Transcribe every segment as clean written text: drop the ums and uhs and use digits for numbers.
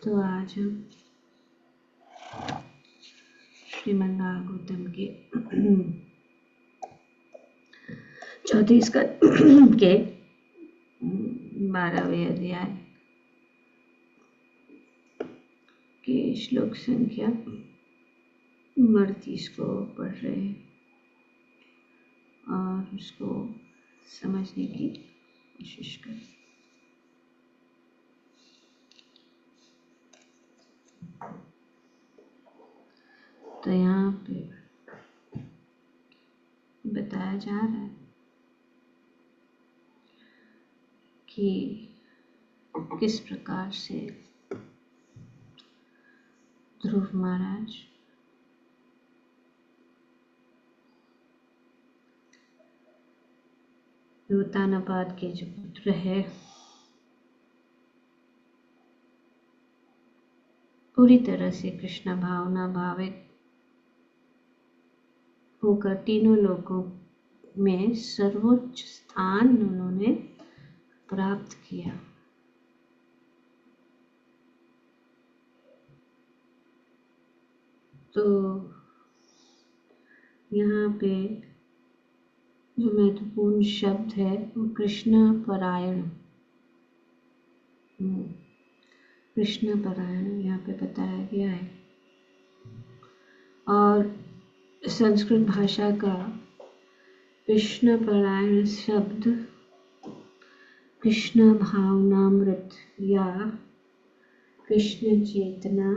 तो आज हम श्रीमद्भागवतम के 34 के 12वें अध्याय के श्लोक संख्या 38 को पढ़ रहे हैं और उसको समझने की कोशिश करें। तो यहाँ पे बताया जा रहा है कि किस प्रकार से ध्रुव महाराज द्योतानपाद के जो पुत्र है पूरी तरह से कृष्ण भावना भावित होकर तीनों लोकों में सर्वोच्च स्थान उन्होंने प्राप्त किया। तो यहाँ पे जो महत्वपूर्ण शब्द है वो कृष्ण परायण, कृष्ण परायण यहाँ पे बताया गया है। और संस्कृत भाषा का कृष्ण परायण शब्द कृष्ण भावनामृत या कृष्ण चेतना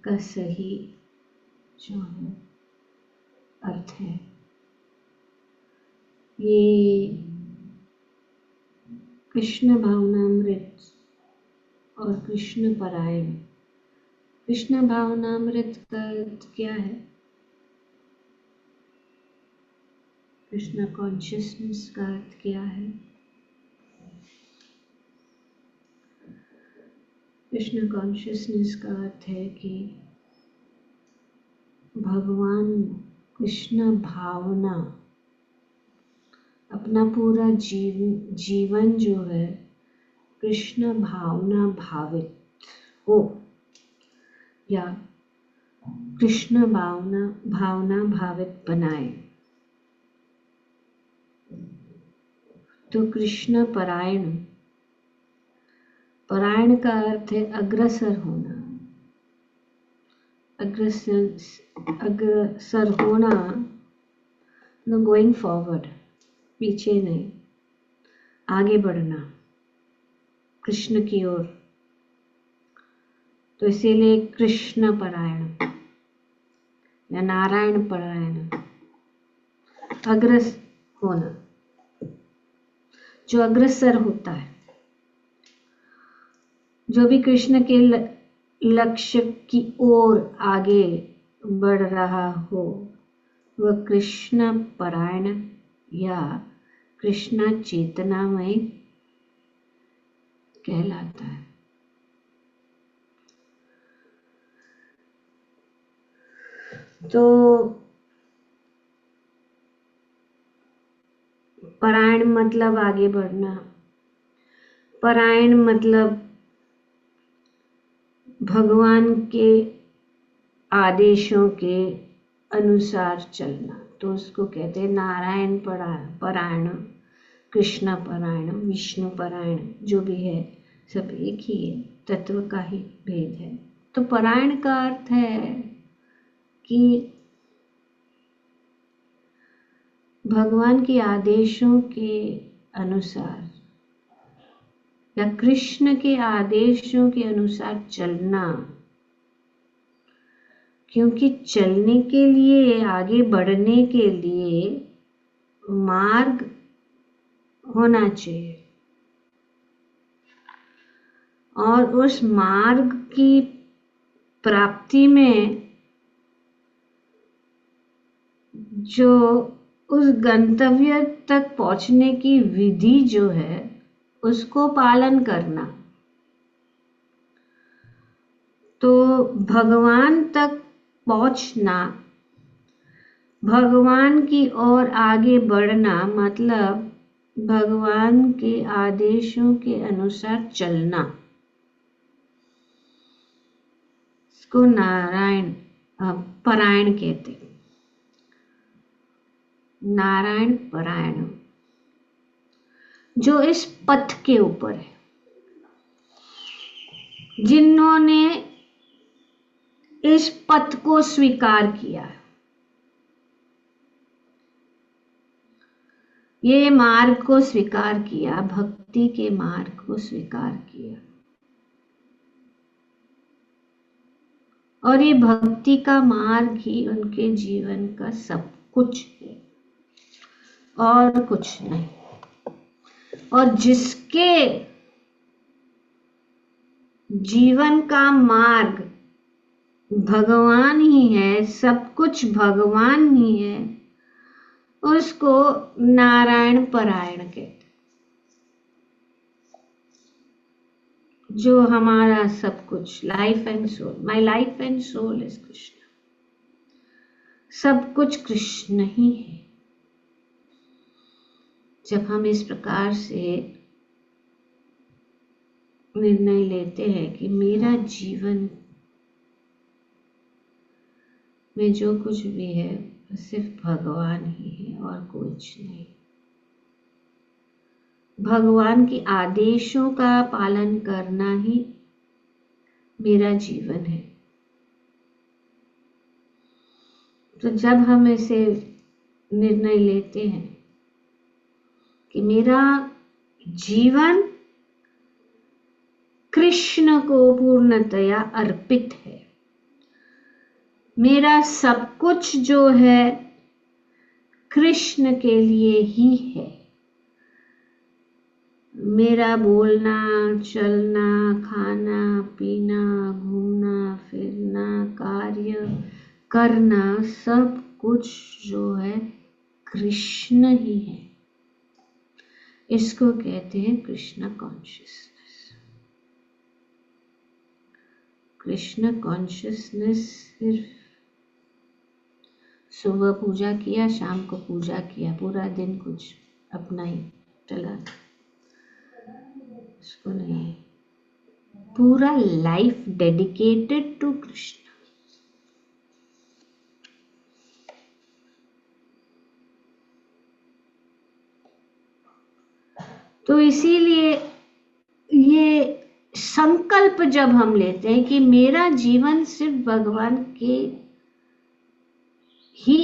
का सही जो है अर्थ है। ये कृष्ण भावनामृत और कृष्ण परायण, कृष्ण भावनामृत का अर्थ क्या है? कृष्ण कॉन्शियसनेस का अर्थ क्या है? कृष्ण कॉन्शियसनेस का अर्थ है कि भगवान कृष्ण भावना अपना पूरा जीवन जो है कृष्ण भावना भावित हो या कृष्ण भावना भावित बनाए। तो कृष्ण परायण, परायण का अर्थ है अग्रसर होना, अग्रसर होना, गोइंग फॉरवर्ड, पीछे नहीं, आगे बढ़ना कृष्ण की ओर। तो इसीलिए कृष्ण परायण या नारायण परायण, अग्रसर होना, जो अग्रसर होता है, जो भी कृष्ण के लक्ष्य की ओर आगे बढ़ रहा हो वह कृष्ण परायण या कृष्ण चेतनामय कहलाता है। तो परायण मतलब आगे बढ़ना, परायण मतलब भगवान के आदेशों के अनुसार चलना। तो उसको कहते हैं नारायण परायण, कृष्ण परायण, विष्णु परायण, जो भी है सब एक ही है, तत्व का ही भेद है। तो परायण का अर्थ है कि भगवान के आदेशों के अनुसार या कृष्ण के आदेशों के अनुसार चलना। क्योंकि चलने के लिए, आगे बढ़ने के लिए मार्ग होना चाहिए और उस मार्ग की प्राप्ति में जो उस गंतव्य तक पहुंचने की विधि जो है उसको पालन करना। तो भगवान तक पहुंचना, भगवान की ओर आगे बढ़ना मतलब भगवान के आदेशों के अनुसार चलना। उसको नारायण परायण कहते हैं। नारायण परायण जो इस पथ के ऊपर है, जिन्होंने इस पथ को स्वीकार किया है, ये मार्ग को स्वीकार किया, भक्ति के मार्ग को स्वीकार किया, और ये भक्ति का मार्ग ही उनके जीवन का सब कुछ है और कुछ नहीं। और जिसके जीवन का मार्ग भगवान ही है, सब कुछ भगवान ही है, उसको नारायण परायण कहते। जो हमारा सब कुछ, life and soul, my life and soul is Krishna, सब कुछ कृष्ण ही है। जब हम इस प्रकार से निर्णय लेते हैं कि मेरा जीवन में जो कुछ भी है सिर्फ भगवान ही है और कुछ नहीं, भगवान के आदेशों का पालन करना ही मेरा जीवन है, तो जब हम ऐसे निर्णय लेते हैं कि मेरा जीवन कृष्ण को पूर्णतया अर्पित है, मेरा सब कुछ जो है कृष्ण के लिए ही है, मेरा बोलना, चलना, खाना, पीना, घूमना, फिरना, कार्य करना, सब कुछ जो है कृष्ण ही है। इसको कहते हैं कृष्ण कॉन्शियसनेस। कृष्ण कॉन्शियसनेस सिर्फ सुबह पूजा किया, शाम को पूजा किया, पूरा दिन कुछ अपना ही चला, उसको नहीं, पूरा लाइफ डेडिकेटेड टू कृष्ण। तो इसीलिए ये संकल्प जब हम लेते हैं कि मेरा जीवन सिर्फ भगवान के ही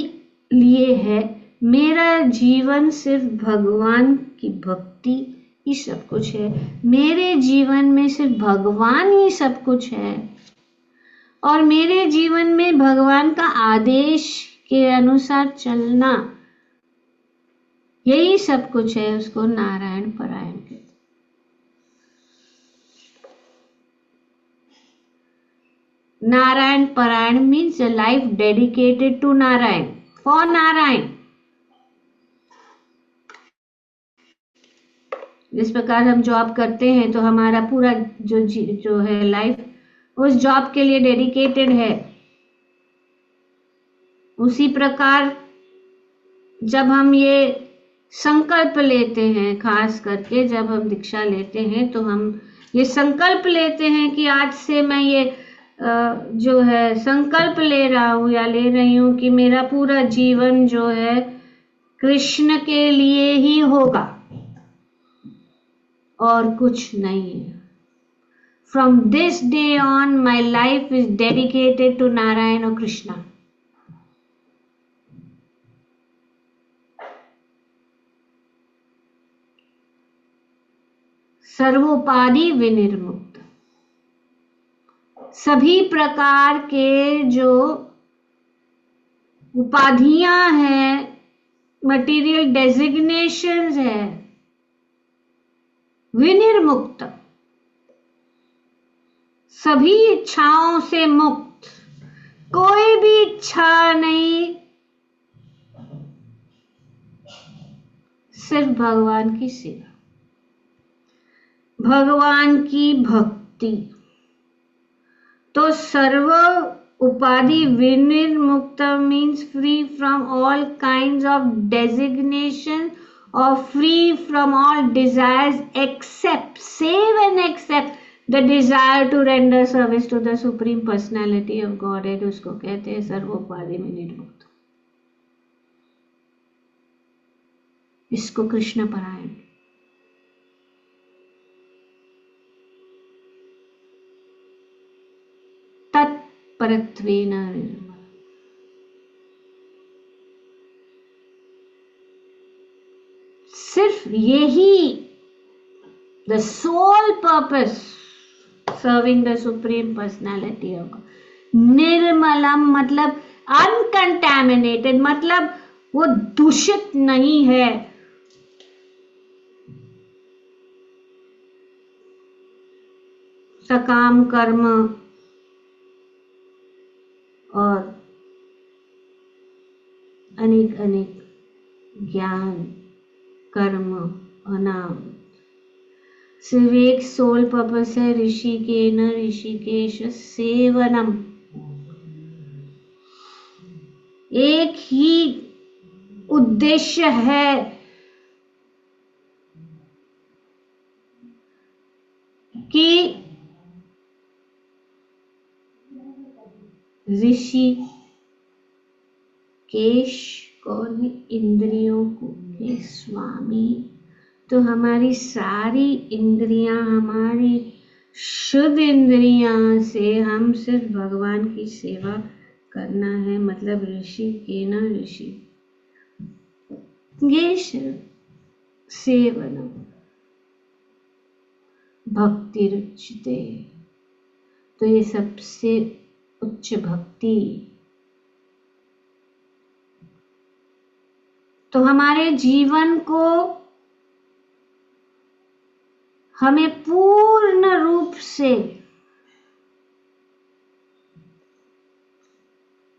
लिए है, मेरा जीवन सिर्फ भगवान की भक्ति ही सब कुछ है, मेरे जीवन में सिर्फ भगवान ही सब कुछ है, और मेरे जीवन में भगवान का आदेश के अनुसार चलना यही सब कुछ है, उसको नारायण परायण कहते। नारायण परायण means a life dedicated to Narayan, for Narayan. जिस प्रकार हम जॉब करते हैं तो हमारा पूरा जो है लाइफ उस जॉब के लिए डेडिकेटेड है, उसी प्रकार जब हम ये संकल्प लेते हैं, खास करके जब हम दीक्षा लेते हैं तो हम ये संकल्प लेते हैं कि आज से मैं ये जो है संकल्प ले रहा हूं या ले रही हूं कि मेरा पूरा जीवन जो है कृष्ण के लिए ही होगा और कुछ नहीं है। From this day on, my life is dedicated to Narayan और कृष्णा। सर्वोपाधि विनिर्मुक्त, सभी प्रकार के जो उपाधियां हैं, मटेरियल डेजिग्नेशंस है, विनिर्मुक्त, सभी इच्छाओं से मुक्त, कोई भी इच्छा नहीं, सिर्फ भगवान की सेवा, भगवान की भक्ति। तो सर्व उपाधि विनिर्मुक्त means free from all kinds of designation or free from all desires except, save and except the desire to render service to the supreme personality of Godhead, उसको कहते हैं सर्वोपाधि में निर्मुक्त। इसको कृष्ण परायण। तत्परत्वेन निर्मल। सिर्फ यही the sole purpose serving the supreme personality of God. निर्मलम मतलब अनकंटैमिनेटेड, मतलब वो दूषित नहीं है। सकाम कर्म और अनेक अनेक ज्ञान कर्म अनाम। सिर्फ एक सोल पर्पस है, ऋषिकेन ऋषिकेश सेवनम। एक ही उद्देश्य है कि ऋषि केश कौन है? इंद्रियों के स्वामी। तो हमारी सारी इंद्रियां, हमारी शुद्ध इंद्रियां से हम सिर्फ भगवान की सेवा करना है। मतलब ऋषि के न ऋषि ये सेवनम भक्ति रुचते। तो ये सबसे उच्च भक्ति। तो हमारे जीवन को हमें पूर्ण रूप से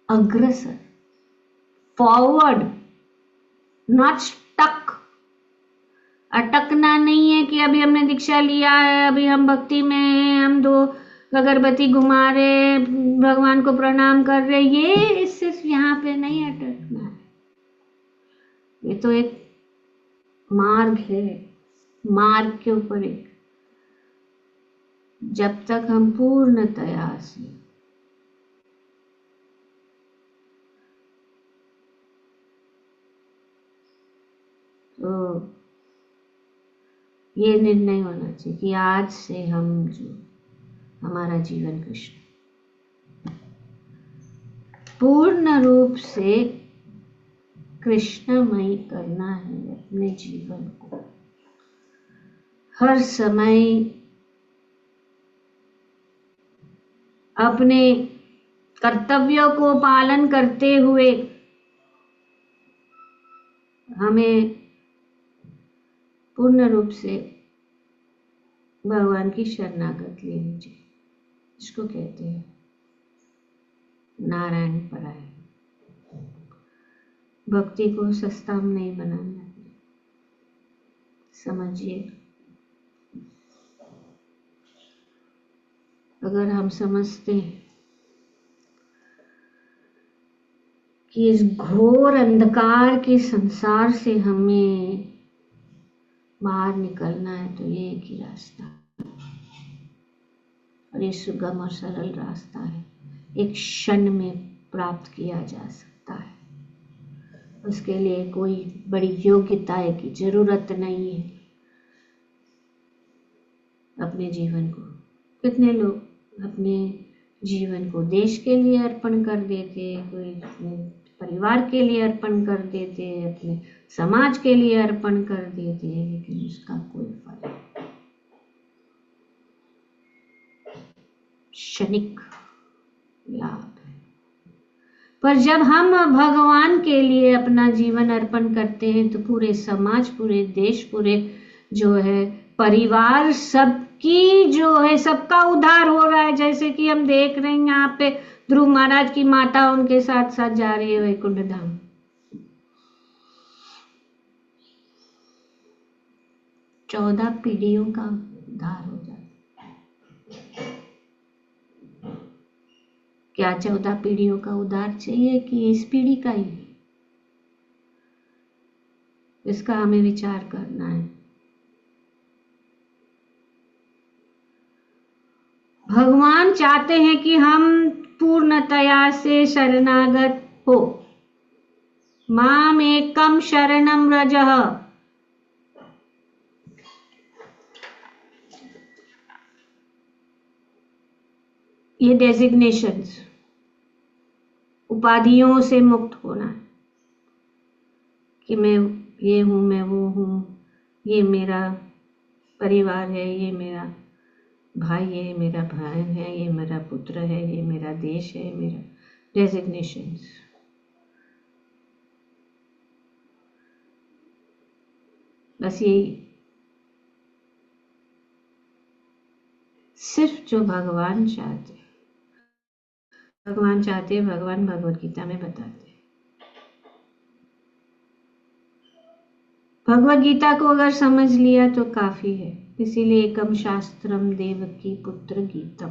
अग्रसर, फॉरवर्ड, नॉट स्टक। अटकना नहीं है कि अभी हमने दीक्षा लिया है, अभी हम भक्ति में हैं, हम 2 अगरबत्ती घुमा रहे, भगवान को प्रणाम कर रहे, ये सिर्फ यहाँ पे नहीं अटकना है। ये तो एक मार्ग है, मार्ग के ऊपर एक, जब तक हम पूर्णतया से तो ये निर्णय होना चाहिए कि आज से हम जो हमारा जीवन कृष्ण पूर्ण रूप से कृष्णमय करना है अपने जीवन को। हर समय अपने कर्तव्यों को पालन करते हुए हमें पूर्ण रूप से भगवान की शरणागत लेनी चाहिए। इसको कहते हैं नारायण परायण। भक्ति को सस्ता नहीं बनाना है, समझिए। अगर हम समझते हैं कि इस घोर अंधकार के संसार से हमें बाहर निकलना है, तो ये एक ही रास्ता है, और ये सुगम और सरल रास्ता है, एक क्षण में प्राप्त किया जा सकता है। उसके लिए कोई बड़ी योग्यता की जरूरत नहीं है। अपने जीवन को, कितने लोग अपने जीवन को देश के लिए अर्पण कर देते, कोई अपने परिवार के लिए अर्पण कर देते, अपने समाज के लिए अर्पण कर देते, लेकिन उसका कोई फल, क्षणिक लाभ है। पर जब हम भगवान के लिए अपना जीवन अर्पण करते हैं तो पूरे समाज, पूरे देश, पूरे जो है परिवार, सबकी जो है, सबका उद्धार हो रहा है। जैसे कि हम देख रहे हैं यहाँ पे ध्रुव महाराज की माता उनके साथ साथ जा रही है वैकुंठ धाम। 14 पीढ़ियों का उद्धार हो जाता है। क्या 14 पीढ़ियों का उद्धार चाहिए कि इस पीढ़ी का ही? इसका हमें विचार करना है। भगवान चाहते हैं कि हम पूर्णतया से शरणागत हो। माम एकम शरणम रजः। ये डेजिग्नेशंस, उपाधियों से मुक्त होना कि मैं ये हूं, मैं वो हूं, ये मेरा परिवार है, ये मेरा भाई है, मेरा बहन है, ये मेरा पुत्र है, ये मेरा देश है, मेरा डेजिग्नेशंस। बस यही सिर्फ जो भगवान चाहते, भगवान भगवत गीता में बताते। भगवत गीता को अगर समझ लिया तो काफी है। इसीलिए एकम शास्त्रम देवकी पुत्र गीतम,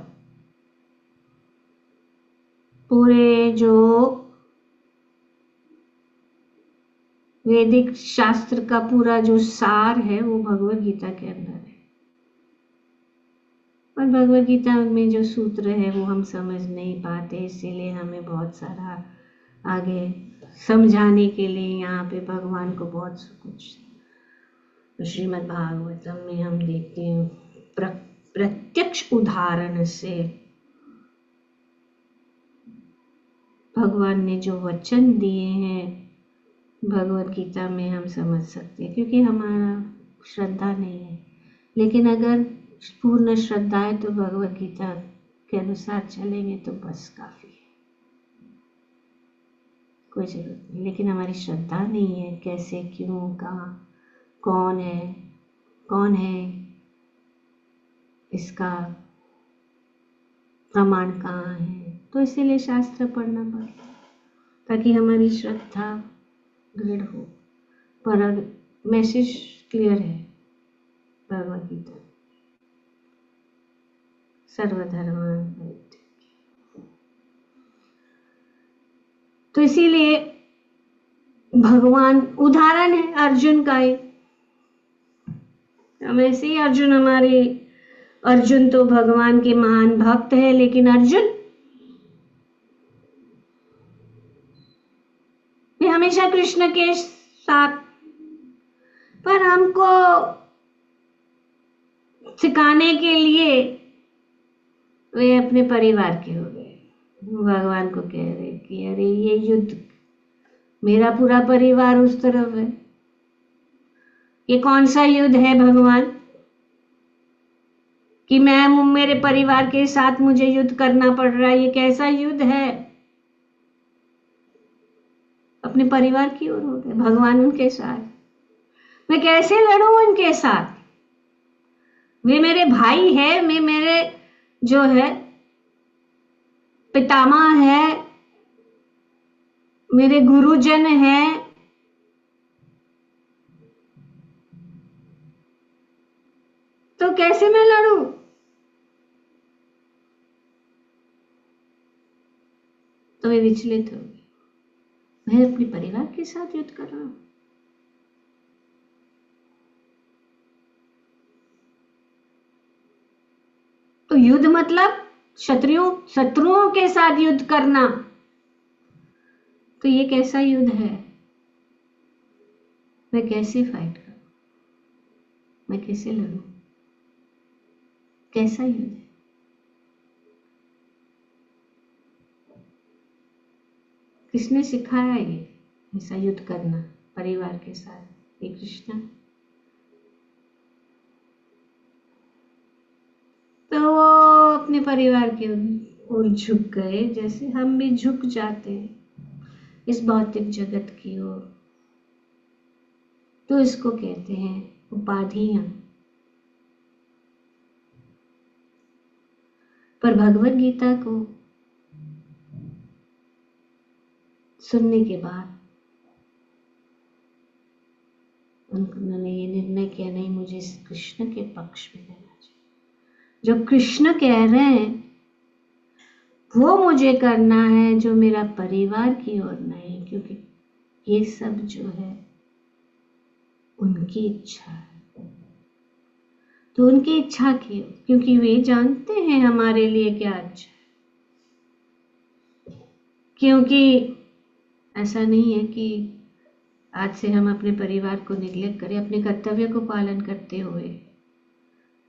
पूरे जो वैदिक शास्त्र का पूरा जो सार है वो भगवत गीता के अंदर है। और भगवत गीता में जो सूत्र है वो हम समझ नहीं पाते, इसीलिए हमें बहुत सारा आगे समझाने के लिए यहाँ पे भगवान को बहुत कुछ, श्रीमद् भागवतम में हम देखते हैं प्रत्यक्ष उदाहरण से भगवान ने जो वचन दिए हैं भगवत गीता में हम समझ सकते हैं, क्योंकि हमारा श्रद्धा नहीं है। लेकिन अगर पूर्ण श्रद्धा है तो भगवत गीता के अनुसार चलेंगे तो बस काफी है, कोई जरूरत नहीं। लेकिन हमारी श्रद्धा नहीं है, कैसे, क्यों, कहाँ, कौन है, इसका प्रमाण कहाँ है, तो इसीलिए शास्त्र पढ़ना पड़ता है ताकि हमारी श्रद्धा दृढ़ हो। पर मैसेज क्लियर है भगवत गीता, सर्वधर्मान् परित्यज्य। तो इसीलिए भगवान उदाहरण है अर्जुन का ही। वैसे ही अर्जुन तो भगवान के महान भक्त है, लेकिन अर्जुन भी हमेशा कृष्ण के साथ, पर हमको सिखाने के लिए वे अपने परिवार के हो गए। भगवान को कह रहे कि अरे ये युद्ध, मेरा पूरा परिवार उस तरफ है, ये कौन सा युद्ध है भगवान कि मेरे परिवार के साथ मुझे युद्ध करना पड़ रहा है, ये कैसा युद्ध है। अपने परिवार की ओर हो गए भगवान, उनके साथ मैं कैसे लड़ूं उनके साथ, वे मेरे भाई है, मैं मेरे जो है पितामह है, मेरे गुरुजन है, तो कैसे मैं लड़ूं। तो वे विचलित हो गए, मैं अपने परिवार के साथ युद्ध कर रहा हूं। तो युद्ध मतलब शत्रुओं के साथ युद्ध करना, तो ये कैसा युद्ध है, मैं कैसे फाइट करूं, मैं कैसे लड़ूं, कैसा युद्ध है। किसने सिखाया ये ऐसा युद्ध करना परिवार के साथ? ये कृष्ण। तो वो अपने परिवार के ओर झुक गए, जैसे हम भी झुक जाते हैं इस भौतिक जगत की ओर। तो इसको कहते हैं उपाधियां। पर भगवत गीता को सुनने के बाद उन्होंने ये निर्णय किया, नहीं, मुझे कृष्ण के पक्ष में रहना चाहिए। जो कृष्ण कह रहे हैं वो मुझे करना है, जो मेरा परिवार की ओर नहीं, क्योंकि ये सब जो है उनकी इच्छा है। तो उनकी इच्छा की, क्योंकि वे जानते हैं हमारे लिए क्या अच्छा है। क्योंकि ऐसा नहीं है कि आज से हम अपने परिवार को निग्लेक्ट करें, अपने कर्तव्य को पालन करते हुए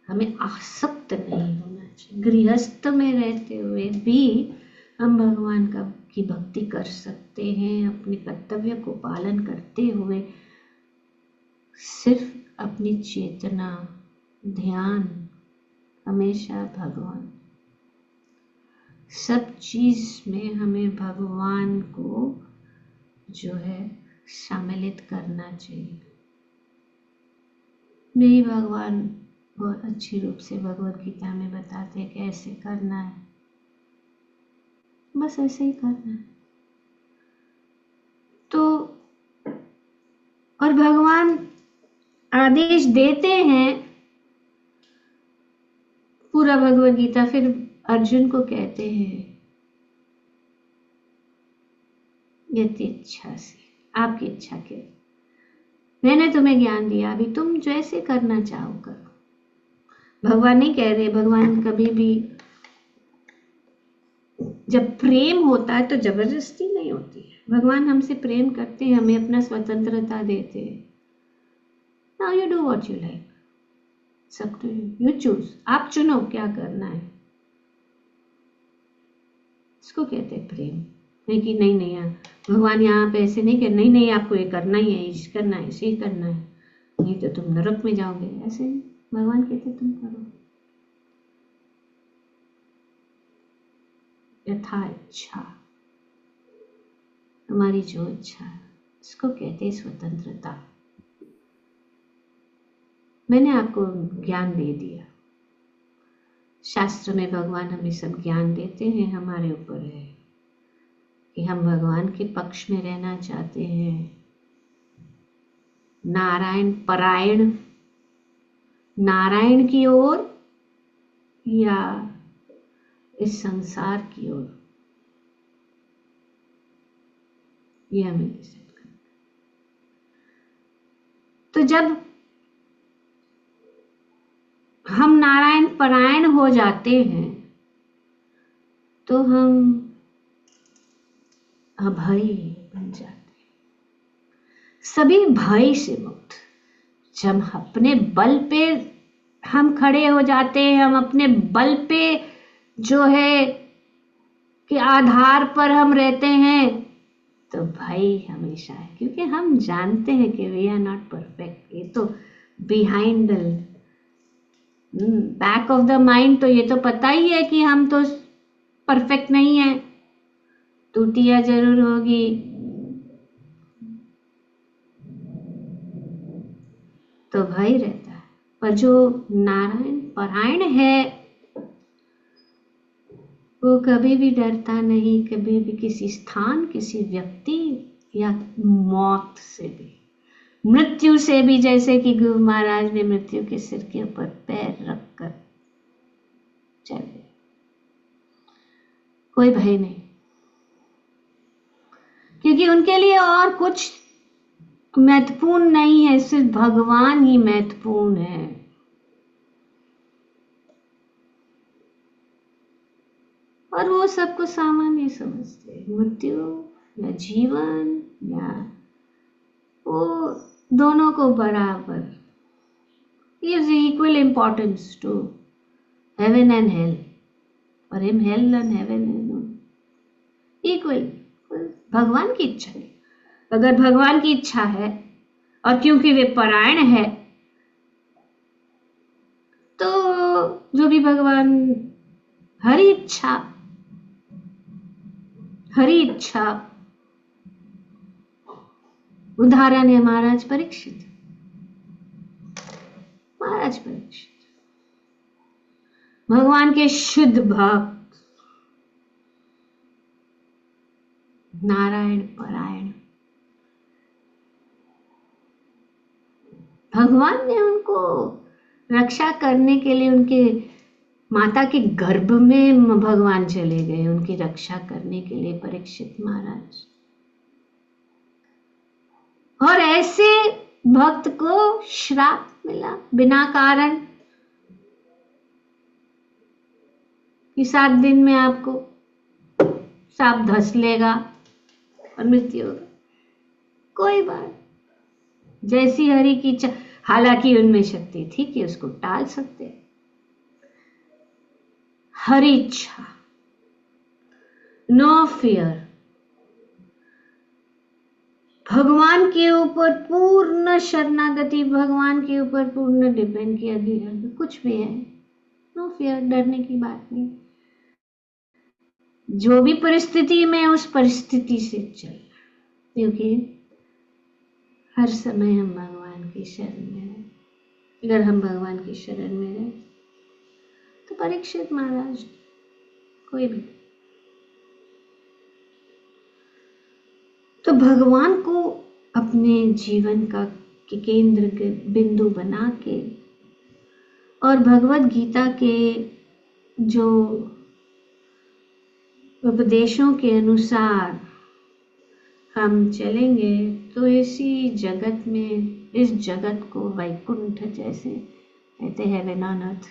हमें आसक्त नहीं होना चाहिए। गृहस्थ में रहते हुए भी हम भगवान की भक्ति कर सकते हैं, अपने कर्तव्य को पालन करते हुए सिर्फ अपनी चेतना, ध्यान हमेशा भगवान। सब चीज में हमें भगवान को जो है सम्मिलित करना चाहिए। यही भगवान बहुत अच्छी रूप से भगवद गीता में बताते हैं कि ऐसे करना है, बस ऐसे ही करना है। तो और भगवान आदेश देते हैं पूरा भगवद गीता, फिर अर्जुन को कहते हैं यति इच्छा से, आपकी इच्छा के मैंने तुम्हें ज्ञान दिया, अभी तुम जैसे करना चाहो करो। भगवान नहीं कह रहे, भगवान कभी भी, जब प्रेम होता है तो जबरदस्ती नहीं होती है। भगवान हमसे प्रेम करते हैं, हमें अपना स्वतंत्रता देते हैं। Now you do what you like, सब टू यू, यू चूज, आप चुनो क्या करना है। इसको कहते हैं प्रेम। नहीं कि नहीं नहीं यार भगवान यहाँ पे ऐसे नहीं, नहीं नहीं आपको ये करना ही है, इसे करना है, इसे ही करना है, नहीं तो तुम नरक में जाओगे, ऐसे नहीं। भगवान कहते तुम करो यथा इच्छा, हमारी जो इच्छा है, इसको कहते हैं स्वतंत्रता। मैंने आपको ज्ञान दे दिया, शास्त्र में भगवान हमें सब ज्ञान देते हैं, हमारे ऊपर है कि हम भगवान के पक्ष में रहना चाहते हैं, नारायण परायण, नारायण की ओर या इस संसार की ओर, ये हमें डिसाइड करना। तो जब हम नारायण परायण हो जाते हैं तो हम अभय बन जाते हैं, सभी भय से मुक्त। जब अपने बल पे हम खड़े हो जाते हैं, हम अपने बल पे जो है कि आधार पर हम रहते हैं, तो भय हमेशा है, क्योंकि हम जानते हैं कि वी आर नॉट परफेक्ट। ये तो behind the back of the mind तो ये तो पता ही है कि हम तो परफेक्ट नहीं है, त्रुटियां जरूर होगी। तो भय रहता है। पर जो नारायण परायण है वो कभी भी डरता नहीं, कभी भी किसी स्थान, किसी व्यक्ति या मौत से भी, मृत्यु से भी। जैसे कि गुरु महाराज ने मृत्यु के सिर के ऊपर पैर रखकर चले, कोई भय नहीं, क्योंकि उनके लिए और कुछ महत्वपूर्ण नहीं है, सिर्फ भगवान ही महत्वपूर्ण है। और वो सबको सामान्य समझते हैं, मृत्यु या जीवन या वो दोनों को बराबर, gives equal importance to heaven and hell, और hell and heaven equal। भगवान की इच्छा नहीं, अगर भगवान की इच्छा है और क्योंकि वे परायण है तो जो भी भगवान हरि इच्छा, हरि इच्छा। उदाहरण है महाराज परीक्षित, महाराज परीक्षित भगवान के शुद्ध भक्त, नारायण परायण। भगवान ने उनको रक्षा करने के लिए उनके माता के गर्भ में भगवान चले गए, उनकी रक्षा करने के लिए परीक्षित महाराज। और ऐसे भक्त को श्राप मिला बिना कारण, कि 7 दिन में आपको सांप धंस लेगा और मृत्यु होगा। कोई बात, जैसी हरि की हालांकि उनमें शक्ति थी कि उसको टाल सकते। हरि इच्छा, नो फियर, भगवान के ऊपर पूर्ण शरणागति, भगवान के ऊपर पूर्ण डिपेंड किया गया, कुछ भी है नो फियर, डरने की बात नहीं। जो भी परिस्थिति में उस परिस्थिति से चल, क्योंकि हर समय हम भगवान की शरण में हैं। अगर हम भगवान की शरण में रहे तो परीक्षित महाराज कोई भी, तो भगवान को अपने जीवन का केंद्र के बिंदु बना के और भगवत गीता के जो उपदेशों के अनुसार हम चलेंगे तो इसी जगत में, इस जगत को वैकुंठ, जैसे कहते हैं हेवन ऑन अर्थ,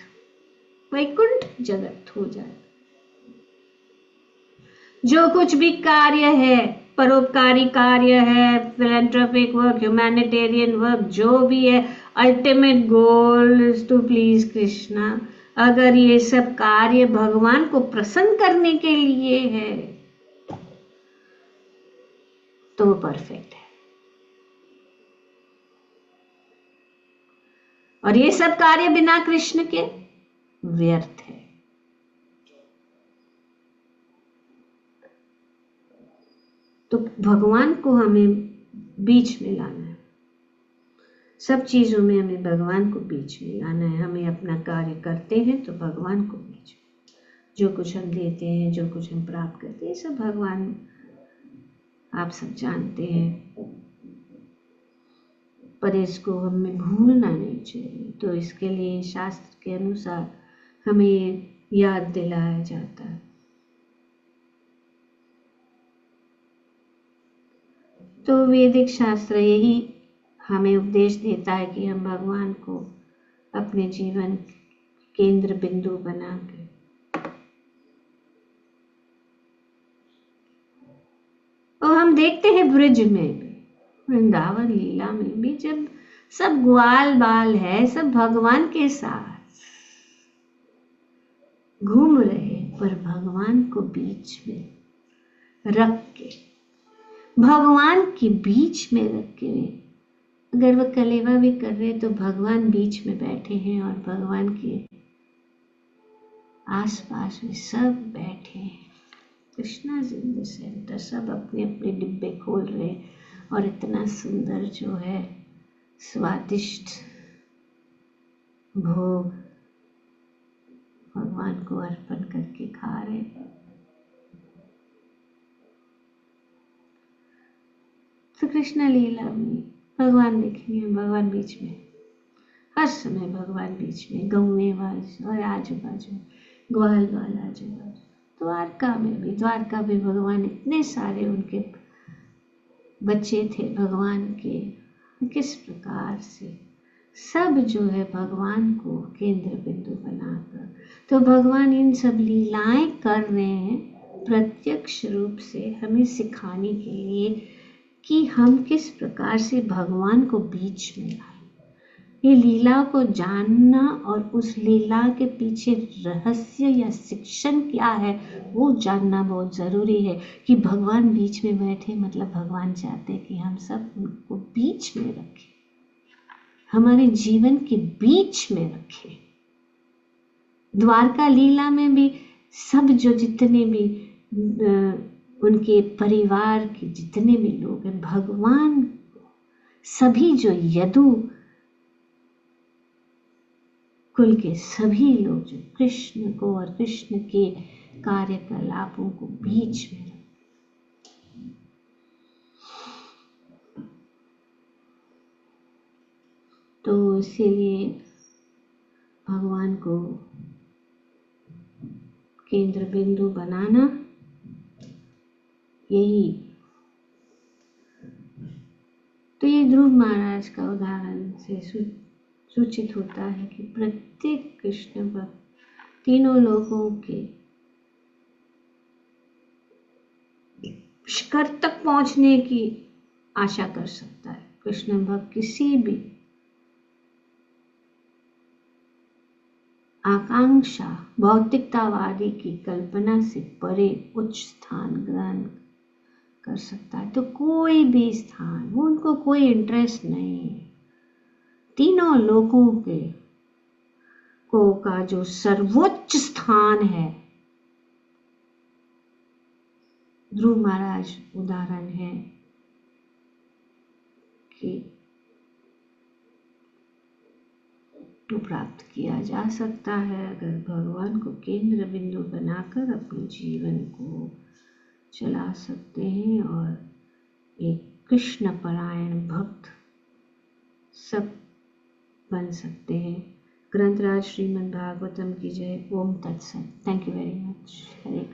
वैकुंठ जगत हो जाए। जो कुछ भी कार्य है, परोपकारी कार्य है, फिलैंथ्रोपिक वर्क, ह्यूमैनिटेरियन वर्क, जो भी है, ultimate goal is to please Krishna. अगर ये सब कार्य भगवान को प्रसन्न करने के लिए है तो वो परफेक्ट है। और ये सब कार्य बिना कृष्ण के व्यर्थ है। तो भगवान को हमें बीच में लाना है, सब चीजों में हमें भगवान को बीच में लाना है। हमें अपना कार्य करते हैं तो भगवान को बीच में, जो कुछ हम देते हैं, जो कुछ हम प्राप्त करते हैं, सब भगवान आप सब जानते हैं, पर इसको हमें भूलना नहीं चाहिए। तो इसके लिए शास्त्र के अनुसार हमें याद दिलाया जाता है। तो वैदिक शास्त्र यही हमें उपदेश देता है कि हम भगवान को अपने जीवन केंद्र बिंदु बना के, और हम देखते हैं ब्रिज में भी, वृंदावन लीला में भी, जब सब ग्वाल बाल है, सब भगवान के साथ घूम रहे, पर भगवान को बीच में रख के, भगवान के बीच में रख के, अगर वो कलेवा भी कर रहे तो भगवान बीच में बैठे हैं और भगवान के आसपास में सब बैठे हैं। कृष्णा इन द सेंटर, सब अपने अपने डिब्बे खोल रहे और इतना सुंदर जो है स्वादिष्ट भोग भगवान को अर्पण करके खा रहे। तो कृष्ण लीला में भगवान देखेंगे, भगवान बीच में, हर समय भगवान बीच में, गौएं बाज और आजू बाजू ग्वाल बाल आजू बाजू। द्वारका में भी, द्वारका में भगवान इतने सारे उनके बच्चे थे भगवान के, किस प्रकार से सब जो है भगवान को केंद्र बिंदु बनाकर, तो भगवान इन सब लीलाएं कर रहे हैं प्रत्यक्ष रूप से हमें सिखाने के लिए कि हम किस प्रकार से भगवान को बीच में लाएं। ये लीला को जानना और उस लीला के पीछे रहस्य या शिक्षण क्या है वो जानना बहुत ज़रूरी है। कि भगवान बीच में बैठे, मतलब भगवान चाहते हैं कि हम सब उनको बीच में रखें, हमारे जीवन के बीच में रखें। द्वारका लीला में भी सब जो जितने भी उनके परिवार के जितने भी लोग हैं, भगवान सभी जो यदु कुल के सभी लोग जो कृष्ण को और कृष्ण के कार्यकलापों को बीच में, तो इसीलिए भगवान को केंद्र बिंदु बनाना यही। तो ये ध्रुव महाराज का उदाहरण से सूचित होता है कि प्रत्येक कृष्ण भक्त तीनों लोगों के शिखर तक पहुंचने की आशा कर सकता है। कृष्ण भक्त किसी भी आकांक्षा भौतिकतावादी की कल्पना से परे उच्च स्थान ग्रहण कर सकता है। तो कोई भी स्थान, वो उनको कोई इंटरेस्ट नहीं है। तीनों लोगों के को का जो सर्वोच्च स्थान है, ध्रुव महाराज उदाहरण है कि तो प्राप्त किया जा सकता है अगर भगवान को केंद्र बिंदु बनाकर अपने जीवन को चला सकते हैं और एक कृष्ण परायण भक्त सब बन सकते हैं। ग्रंथराज श्रीमद् भागवतम की जय। ओम तत्सत। Thank you very much. Hare